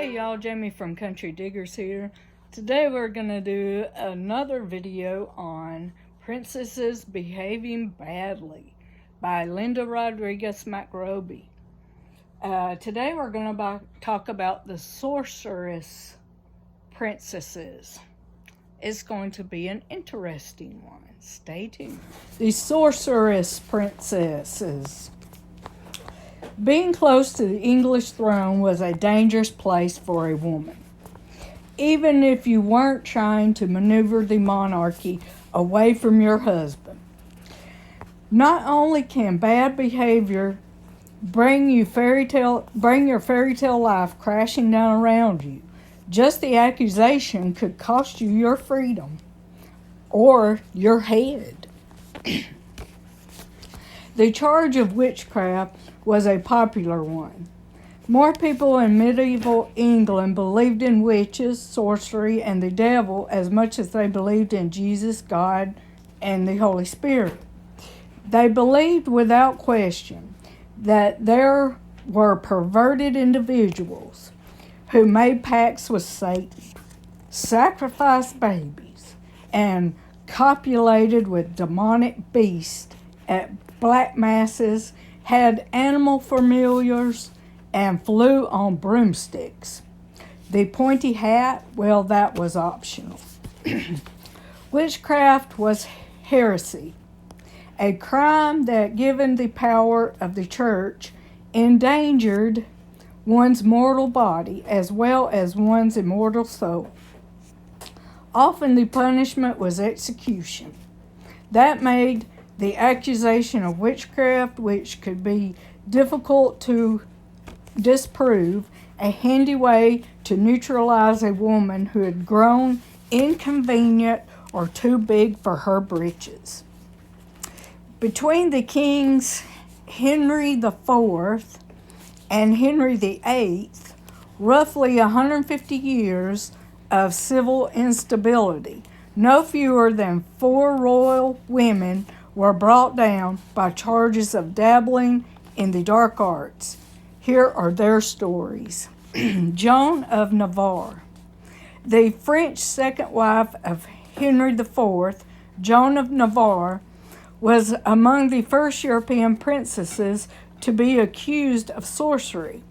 Hey y'all, Jamie from Country Diggers here. Today we're going to do another video on Princesses Behaving Badly by Linda Rodriguez McRobbie. Today we're going to talk about the Sorceress princesses. It's going to be an interesting one. Stay tuned. The Sorceress princesses. Being close to the English throne was a dangerous place for a woman, even if you weren't trying to maneuver the monarchy away from your husband. Not only can bad behavior bring your fairy tale life crashing down around you, just the accusation could cost you your freedom or your head. The charge of witchcraft was a popular one. More people in medieval England believed in witches, sorcery, and the devil as much as they believed in Jesus, God, and the Holy Spirit. They believed without question that there were perverted individuals who made pacts with Satan, sacrificed babies, and copulated with demonic beasts at black masses, had animal familiars, and flew on broomsticks. The pointy hat, well, that was optional. Witchcraft was heresy, a crime that, given the power of the church, endangered one's mortal body as well as one's immortal soul. Often the punishment was execution. That made the accusation of witchcraft, which could be difficult to disprove, a handy way to neutralize a woman who had grown inconvenient or too big for her britches. Between the kings Henry IV and Henry VIII, roughly 150 years of civil instability, no fewer than 4 royal women were brought down by charges of dabbling in the dark arts. Here are their stories. Joan of Navarre. The French second wife of Henry IV, Joan of Navarre, was among the first European princesses to be accused of sorcery.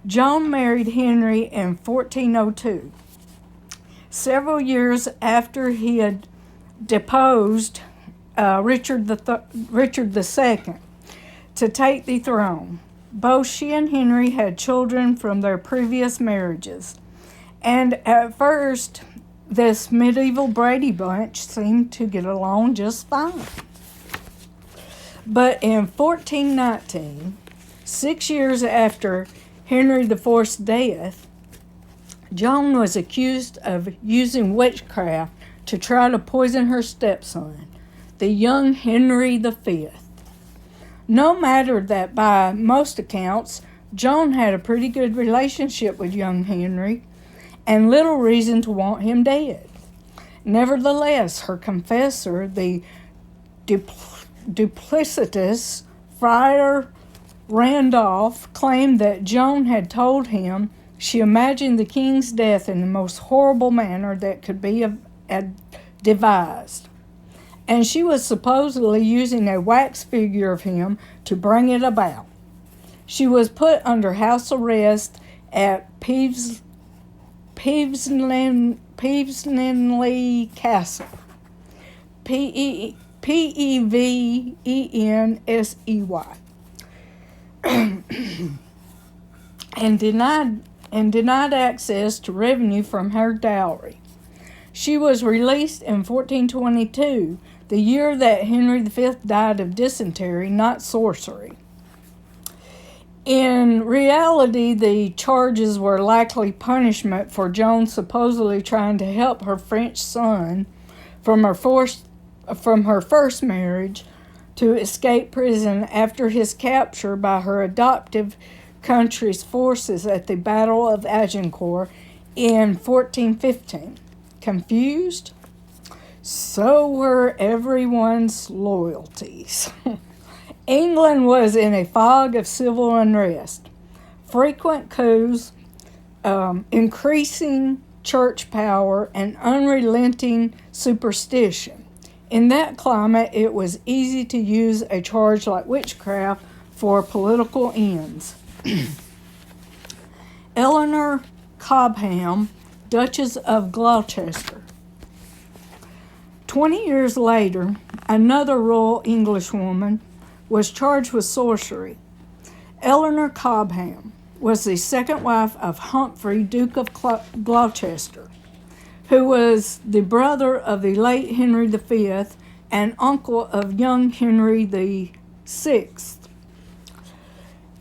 Joan married Henry in 1402. Several years after he had deposed Richard II to take the throne. Both she and Henry had children from their previous marriages, and at first this medieval Brady Bunch seemed to get along just fine. But in 1419, 6 years after Henry IV's death, Joan was accused of using witchcraft to try to poison her stepson, the young Henry V. No matter that by most accounts, Joan had a pretty good relationship with young Henry and little reason to want him dead. Nevertheless, her confessor, the duplicitous Friar Randolph, claimed that Joan had told him she imagined the king's death in the most horrible manner that could be devised, and she was supposedly using a wax figure of him to bring it about. She was put under house arrest at Pevesley Castle, Pevensey, and denied access to revenue from her dowry. She was released in 1422, the year that Henry V died of dysentery, not sorcery. In reality, the charges were likely punishment for Joan supposedly trying to help her French son from her first marriage to escape prison after his capture by her adoptive country's forces at the Battle of Agincourt in 1415. Confused? So were everyone's loyalties. England was in a fog of civil unrest. Frequent coups increasing church power, and unrelenting superstition. In that climate, it was easy to use a charge like witchcraft for political ends. Eleanor Cobham, Duchess of Gloucester. 20 years later, another royal Englishwoman was charged with sorcery. Eleanor Cobham was the second wife of Humphrey, Duke of Gloucester, who was the brother of the late Henry V and uncle of young Henry VI.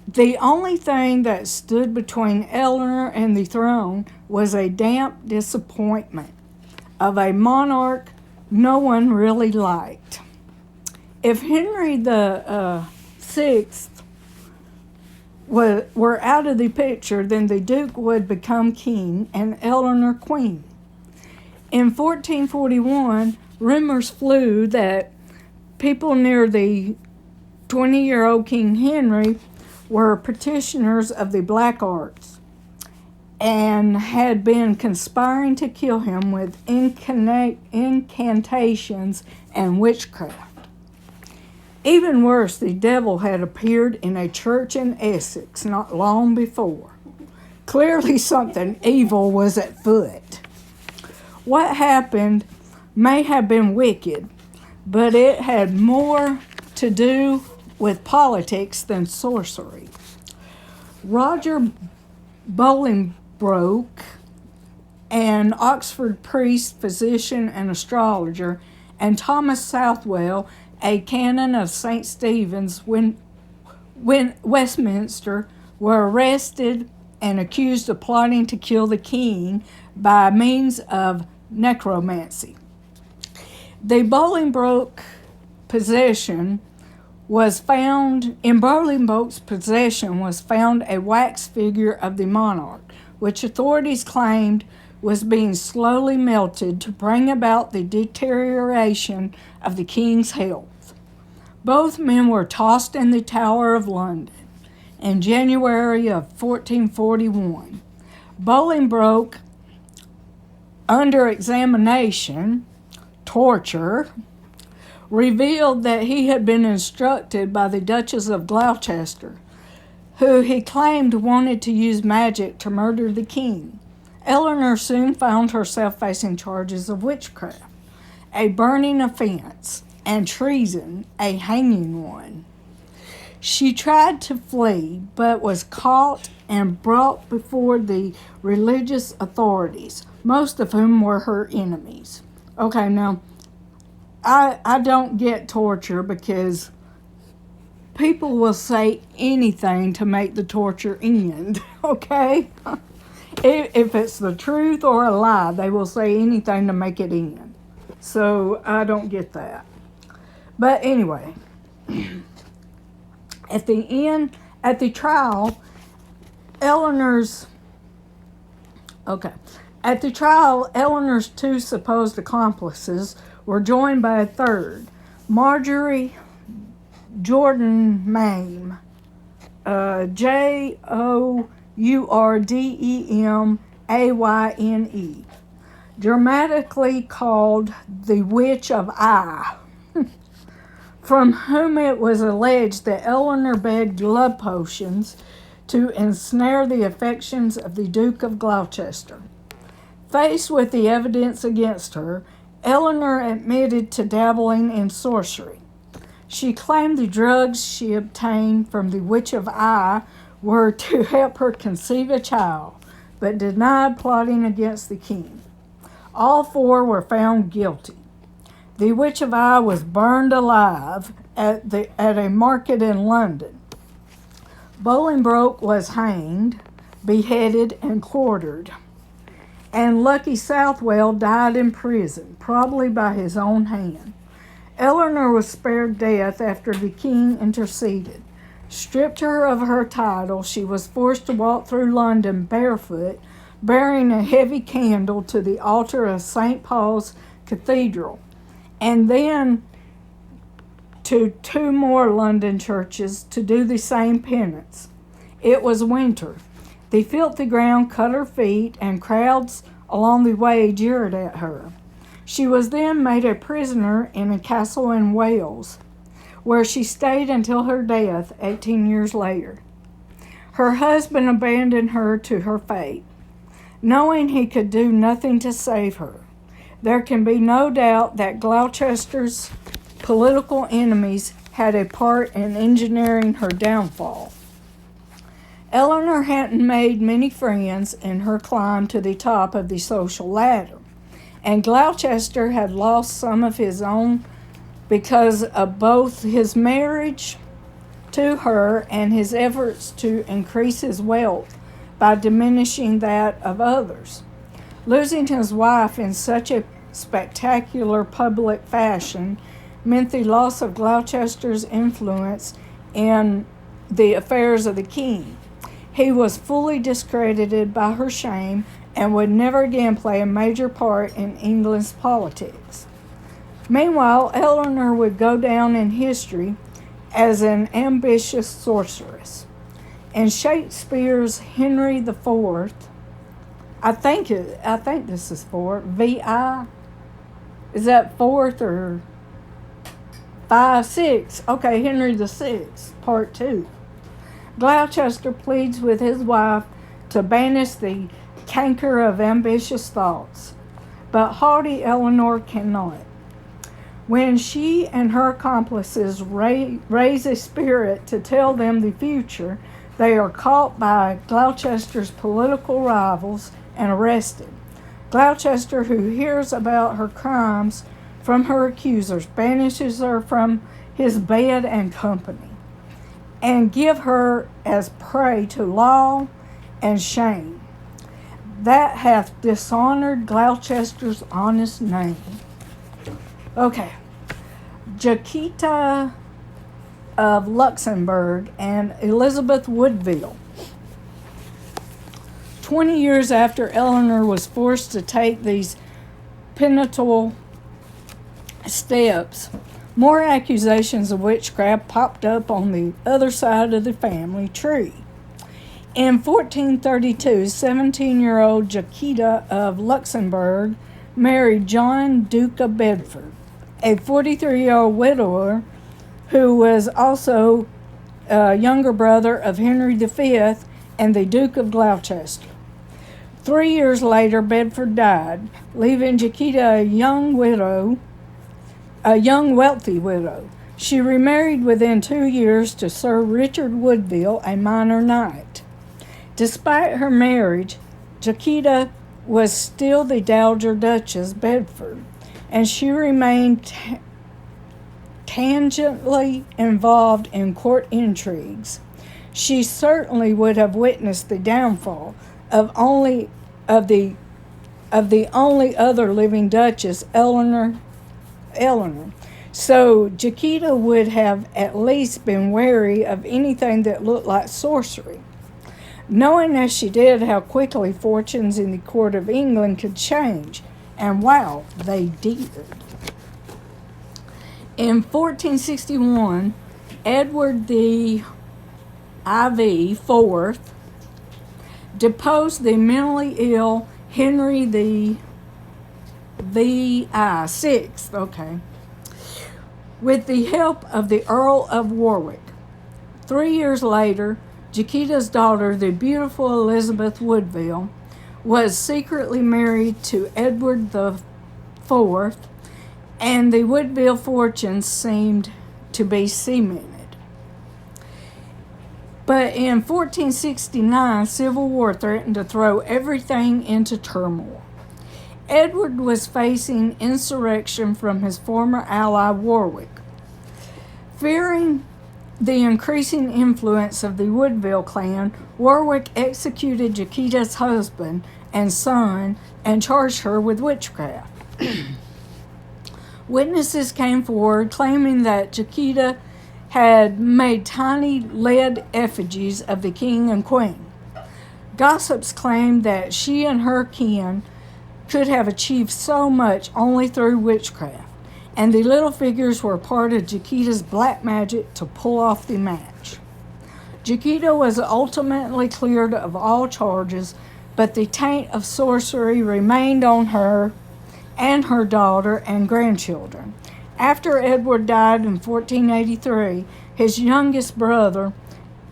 The only thing that stood between Eleanor and the throne was a damp disappointment of a monarch no one really liked. If Henry VI were out of the picture, then the Duke would become king and Eleanor queen. In 1441, rumors flew that people near the 20-year-old King Henry were petitioners of the black arts and had been conspiring to kill him with incantations and witchcraft. Even worse, the devil had appeared in a church in Essex not long before. Clearly something evil was at foot. What happened may have been wicked, but it had more to do with politics than sorcery. Roger Bolingbroke, an Oxford priest, physician, and astrologer, and Thomas Southwell, a canon of St. Stephen's, Westminster, were arrested and accused of plotting to kill the king by means of necromancy. The Bolingbroke possession was found, in Bolingbroke's possession was found a wax figure of the monarch, which authorities claimed was being slowly melted to bring about the deterioration of the king's health. Both men were tossed in the Tower of London in January of 1441. Bolingbroke, under examination, torture, revealed that he had been instructed by the Duchess of Gloucester, who he claimed wanted to use magic to murder the king. Eleanor soon found herself facing charges of witchcraft, a burning offense, and treason, a hanging one. She tried to flee, but was caught and brought before the religious authorities, most of whom were her enemies. Okay, now, I don't get torture because people will say anything to make the torture end, okay? If it's the truth or a lie, they will say anything to make it end. So I don't get that. But anyway, at the trial, Eleanor's two supposed accomplices were joined by a third, Marjorie Jordan Mame, JourdemAyne, dramatically called the Witch of Eye, from whom it was alleged that Eleanor begged love potions to ensnare the affections of the Duke of Gloucester. Faced with the evidence against her, Eleanor admitted to dabbling in sorcery. She claimed the drugs she obtained from the Witch of Eye were to help her conceive a child, but denied plotting against the king. All four were found guilty. The Witch of Eye was burned alive at a market in London. Bolingbroke was hanged, beheaded, and quartered. And Lucky Southwell died in prison, probably by his own hand. Eleanor was spared death after the king interceded. Stripped her of her title, she was forced to walk through London barefoot, bearing a heavy candle to the altar of St. Paul's Cathedral, and then to two more London churches to do the same penance. It was winter, The filthy ground cut her feet, and crowds along the way jeered at her. She was then made a prisoner in a castle in Wales, where she stayed until her death 18 years later. Her husband abandoned her to her fate, knowing he could do nothing to save her. There can be no doubt that Gloucester's political enemies had a part in engineering her downfall. Eleanor hadn't made many friends in her climb to the top of the social ladder, and Gloucester had lost some of his own because of both his marriage to her and his efforts to increase his wealth by diminishing that of others. Losing his wife in such a spectacular public fashion meant the loss of Gloucester's influence in the affairs of the king. He was fully discredited by her shame and would never again play a major part in England's politics. Meanwhile, Eleanor would go down in history as an ambitious sorceress. In Shakespeare's Henry IV, I think this is four. VI, is that fourth or 5, 6? Okay, Henry VI, Part 2. Gloucester pleads with his wife to banish the canker of ambitious thoughts, but haughty Eleanor cannot. When she and her accomplices raise a spirit to tell them the future, they are caught by Gloucester's political rivals and arrested. Gloucester, who hears about her crimes from her accusers, banishes her from his bed and company, and give her as prey to law and shame. That hath dishonored Gloucester's honest name. Okay. Jaquita of Luxembourg and Elizabeth Woodville. 20 years after Eleanor was forced to take these penitent steps, more accusations of witchcraft popped up on the other side of the family tree. In 1432, 17-year-old Jaquita of Luxembourg married John, Duke of Bedford, a 43-year-old widower who was also a younger brother of Henry V and the Duke of Gloucester. 3 years later, Bedford died, leaving Jaquita a young wealthy widow. She remarried within 2 years to Sir Richard Woodville, a minor knight. Despite her marriage, Jaquita was still the Dowager Duchess Bedford, and she remained tangentially involved in court intrigues. She certainly would have witnessed the downfall of the only other living Duchess, Eleanor. So Jaquita would have at least been wary of anything that looked like sorcery, knowing as she did how quickly fortunes in the court of England could change. And wow, they did. In 1461, Edward the IV deposed the mentally ill Henry the VI, with the help of the Earl of Warwick. 3 years later, Jaquita's daughter, the beautiful Elizabeth Woodville, was secretly married to Edward IV, and the Woodville fortunes seemed to be cemented. But in 1469, civil war threatened to throw everything into turmoil. Edward was facing insurrection from his former ally Warwick. Fearing the increasing influence of the Woodville clan, Warwick executed Jaquita's husband and son and charged her with witchcraft. Witnesses came forward claiming that Jaquita had made tiny lead effigies of the king and queen. Gossips claimed that she and her kin could have achieved so much only through witchcraft, and the little figures were part of Jaquita's black magic to pull off the match. Chiquita was ultimately cleared of all charges, but the taint of sorcery remained on her and her daughter and grandchildren. After Edward died in 1483, his youngest brother,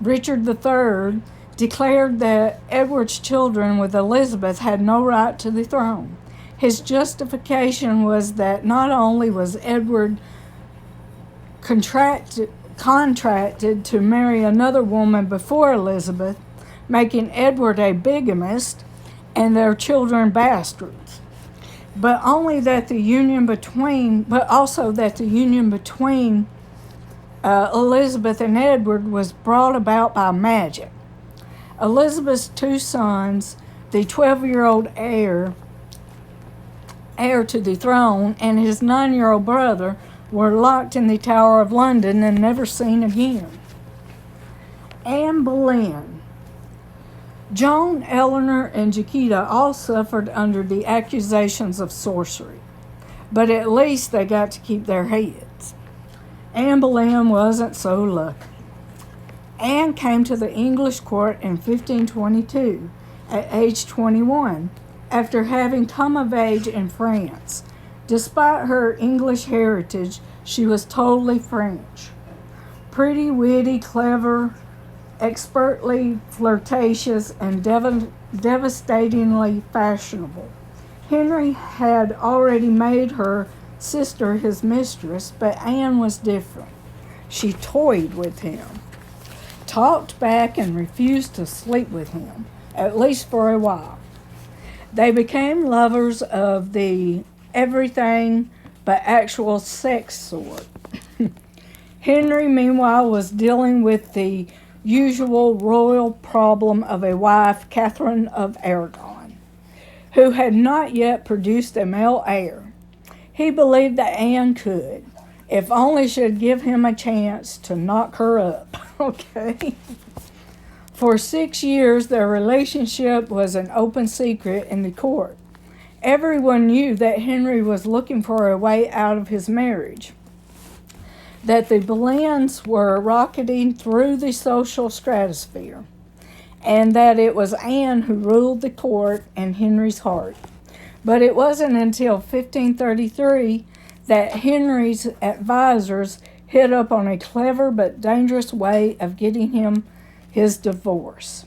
Richard III, declared that Edward's children with Elizabeth had no right to the throne. His justification was that not only was Edward contracted to marry another woman before Elizabeth, making Edward a bigamist and their children bastards, but also that the union between Elizabeth and Edward was brought about by magic. Elizabeth's two sons, the 12-year-old heir to the throne, and his 9-year-old brother, were locked in the Tower of London and never seen again. Anne Boleyn. Joan, Eleanor, and Chiquita all suffered under the accusations of sorcery, but at least they got to keep their heads. Anne Boleyn wasn't so lucky. Anne came to the English court in 1522 at age 21 after having come of age in France. Despite her English heritage, she was totally French. Pretty, witty, clever, expertly flirtatious, and devastatingly fashionable. Henry had already made her sister his mistress, but Anne was different. She toyed with him, talked back, and refused to sleep with him, at least for a while. They became lovers of the everything but actual sex sort. Henry, meanwhile, was dealing with the usual royal problem of a wife, Catherine of Aragon, who had not yet produced a male heir. He believed that Anne could, if only she'd give him a chance to knock her up. Okay. For 6 years, their relationship was an open secret in the court. Everyone knew that Henry was looking for a way out of his marriage, that the Boleyns were rocketing through the social stratosphere, and that it was Anne who ruled the court and Henry's heart. But it wasn't until 1533 that Henry's advisors hit up on a clever but dangerous way of getting him his divorce.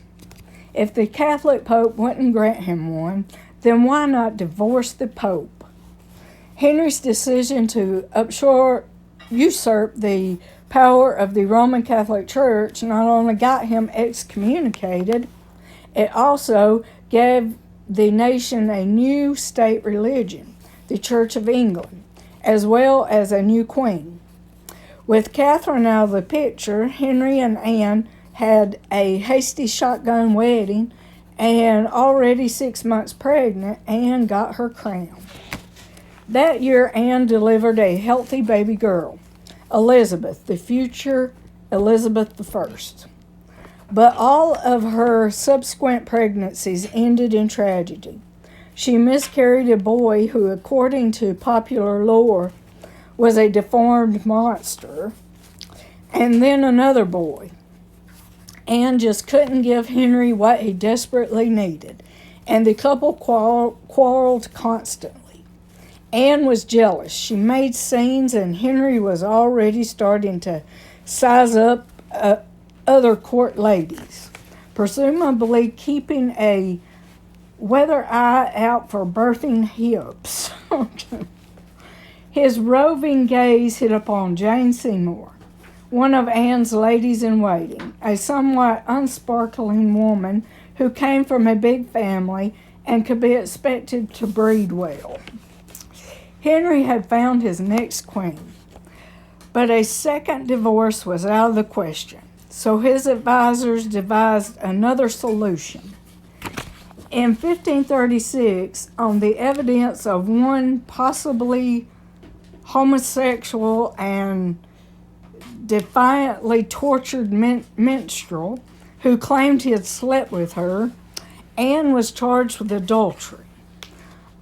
If the Catholic Pope wouldn't grant him one, then why not divorce the Pope? Henry's decision to usurp the power of the Roman Catholic Church not only got him excommunicated, it also gave the nation a new state religion, the Church of England, as well as a new queen. With Catherine out of the picture, Henry and Anne had a hasty shotgun wedding, and already 6 months pregnant, Anne got her crown. That year, Anne delivered a healthy baby girl, Elizabeth, the future Elizabeth I. But all of her subsequent pregnancies ended in tragedy. She miscarried a boy who, according to popular lore, was a deformed monster, and then another boy. Anne just couldn't give Henry what he desperately needed, and the couple quarreled constantly. Anne was jealous. She made scenes, and Henry was already starting to size up other court ladies, presumably keeping a weather eye out for birthing hips. His roving gaze hit upon Jane Seymour, one of Anne's ladies-in-waiting, a somewhat unsparkling woman who came from a big family and could be expected to breed well. Henry had found his next queen, but a second divorce was out of the question, so his advisors devised another solution. In 1536, on the evidence of one possibly homosexual and defiantly tortured minstrel who claimed he had slept with her, Anne was charged with adultery.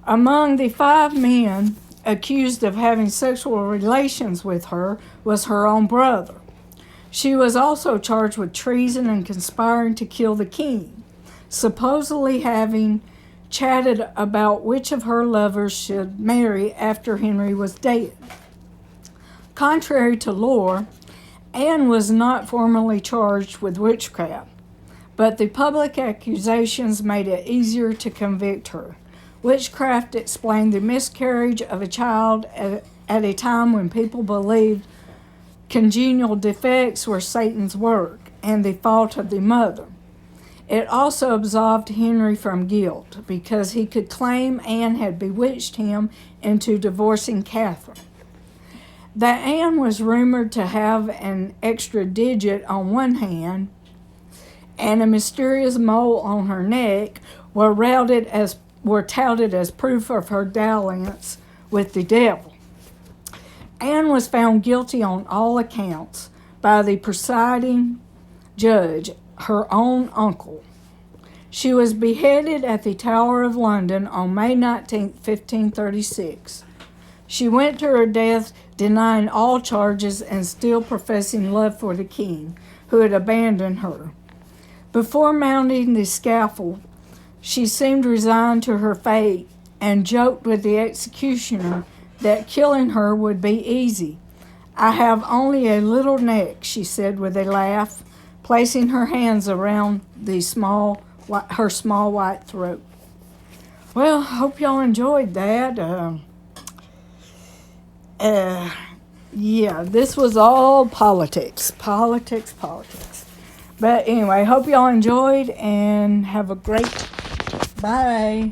Among the 5 men accused of having sexual relations with her was her own brother. She was also charged with treason and conspiring to kill the king, supposedly having chatted about which of her lovers should marry after Henry was dead. Contrary to lore, Anne was not formally charged with witchcraft, but the public accusations made it easier to convict her. Witchcraft explained the miscarriage of a child at a time when people believed congenital defects were Satan's work and the fault of the mother. It also absolved Henry from guilt because he could claim Anne had bewitched him into divorcing Catherine. That Anne was rumored to have an extra digit on one hand and a mysterious mole on her neck were touted as proof of her dalliance with the devil. Anne was found guilty on all accounts by the presiding judge, her own uncle. She was beheaded at the Tower of London on May 19, 1536. She went to her death denying all charges and still professing love for the king, who had abandoned her. Before mounting the scaffold, she seemed resigned to her fate and joked with the executioner that killing her would be easy. "I have only a little neck," she said with a laugh, placing her hands around her small white throat. Well, hope y'all enjoyed that. Yeah, this was all politics. But anyway, hope y'all enjoyed and have a great bye.